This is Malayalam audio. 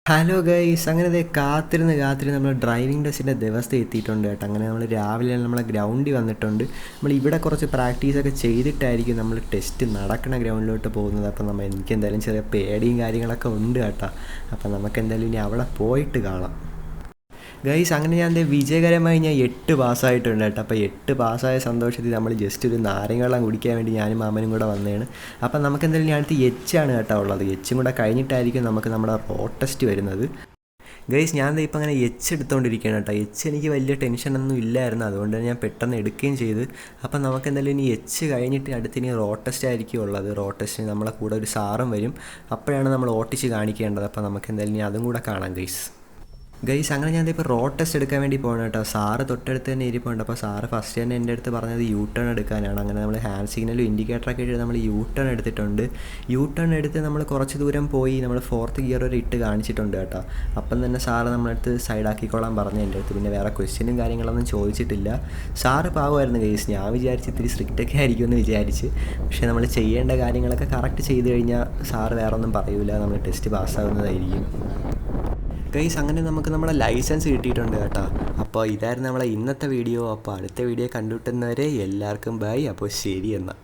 ഹലോ ഗൈസ്, അങ്ങനെ ദേ കാത്തിരുന്ന് നമ്മൾ ഡ്രൈവിംഗ് ടെസ്റ്റിൻ്റെ ദിവസം എത്തിയിട്ടുണ്ട് കേട്ടോ. അങ്ങനെ നമ്മൾ രാവിലെ നമ്മളെ ഗ്രൗണ്ടിൽ വന്നിട്ടുണ്ട്. നമ്മൾ ഇവിടെ കുറച്ച് പ്രാക്ടീസൊക്കെ ചെയ്തിട്ടായിരിക്കും നമ്മൾ ടെസ്റ്റ് നടക്കുന്ന ഗ്രൗണ്ടിലോട്ട് പോകുന്നത്. അപ്പം എനിക്ക് എന്തായാലും ചെറിയ പേടിയും കാര്യങ്ങളൊക്കെ ഉണ്ട് കേട്ടോ. അപ്പം നമുക്ക് എന്തായാലും ഇനി അവിടെ പോയിട്ട് കാണാം. ഗൈസ്, അങ്ങനെ വിജയകരമായി ഞാൻ 8 പാസ്സായിട്ടുണ്ട് കേട്ടോ. അപ്പോൾ 8 പാസ്സായ സന്തോഷത്തിൽ നമ്മൾ ജസ്റ്റ് ഒരു നാരങ്ങ കുടിക്കാൻ വേണ്ടി ഞാനും മാമനും കൂടെ വന്നതാണ്. അപ്പം നമുക്ക് എന്തായാലും ഞാൻ അടുത്ത് എച്ചാണ് കേട്ടോ ഉള്ളത്. എച്ചും കൂടെ കഴിഞ്ഞിട്ടായിരിക്കും നമുക്ക് നമ്മുടെ റോഡ് ടെസ്റ്റ് വരുന്നത്. ഗൈസ്, ഞാൻ ഇപ്പം അങ്ങനെ എച്ച് എടുത്തുകൊണ്ടിരിക്കുകയാണ് കേട്ടോ. എച്ച് എനിക്ക് വലിയ ടെൻഷനൊന്നും ഇല്ലായിരുന്നു, അതുകൊണ്ട് ഞാൻ പെട്ടെന്ന് എടുക്കുകയും ചെയ്ത്. അപ്പം നമുക്ക് എന്തായാലും ഇനി എച്ച് കഴിഞ്ഞിട്ട് അടുത്തിനി റോഡ് ടെസ്റ്റ് ആയിരിക്കും ഉള്ളത്. റോഡ് ടെസ്റ്റിന് നമ്മളെ കൂടെ ഒരു സാറും വരും. അപ്പോഴാണ് നമ്മൾ ഓട്ടിച്ച് കാണിക്കേണ്ടത്. അപ്പം നമുക്ക് എന്തായാലും ഇനി അതും കൂടെ കാണാം ഗൈസ്. അങ്ങനെ ഞാനിപ്പോൾ റോഡ് ടെസ്റ്റ് എടുക്കാൻ വേണ്ടി പോകണം കേട്ടോ. സാറ് തൊട്ടടുത്ത് തന്നെ ഇരിപ്പുണ്ട്. അപ്പോൾ സാറ് ഫസ്റ്റ് തന്നെ എൻ്റെ അടുത്ത് പറഞ്ഞത് യു ടേൺ എടുക്കാനാണ്. അങ്ങനെ നമ്മൾ ഹാൻഡ് സിഗ്നലും ഇൻഡിക്കേറ്ററൊക്കെ ഇട്ട് നമ്മൾ യു ടേൺ എടുത്തിട്ടുണ്ട്. യു ടേൺ എടുത്ത് നമ്മൾ കുറച്ച് ദൂരം പോയി നമ്മൾ 4th ഗിയർ വരെ ഇട്ട് കാണിച്ചിട്ടുണ്ട് കേട്ടോ. അപ്പം തന്നെ സാറ് നമ്മളടുത്ത് സൈഡാക്കിക്കോളാൻ പറഞ്ഞു എൻ്റെ അടുത്ത്. പിന്നെ വേറെ ക്വസ്റ്റ്യനും കാര്യങ്ങളൊന്നും ചോദിച്ചിട്ടില്ല. സാറ് പാവമായിരുന്നു ഗൈസ്. ഞാൻ വിചാരിച്ച് ഇത്തിരി സ്ട്രിക്റ്റൊക്കെ ആയിരിക്കുമെന്ന് വിചാരിച്ച്. പക്ഷേ നമ്മൾ ചെയ്യേണ്ട കാര്യങ്ങളൊക്കെ കറക്റ്റ് ചെയ്ത് കഴിഞ്ഞാൽ സാറ് വേറെ ഒന്നും പറയൂല, നമ്മൾ ടെസ്റ്റ് പാസ്സാവുന്നതായിരിക്കും. ഗൈസ്, അങ്ങനെ നമുക്ക് നമ്മുടെ ലൈസൻസ് കിട്ടിയിട്ടുണ്ട് കേട്ടോ. അപ്പോൾ ഇതായിരുന്നു നമ്മളെ ഇന്നത്തെ വീഡിയോ. അപ്പോൾ അടുത്ത വീഡിയോ കണ്ടുകിട്ടുന്നവരെ എല്ലാവർക്കും ബൈ. അപ്പോൾ ശരി എന്നാൽ.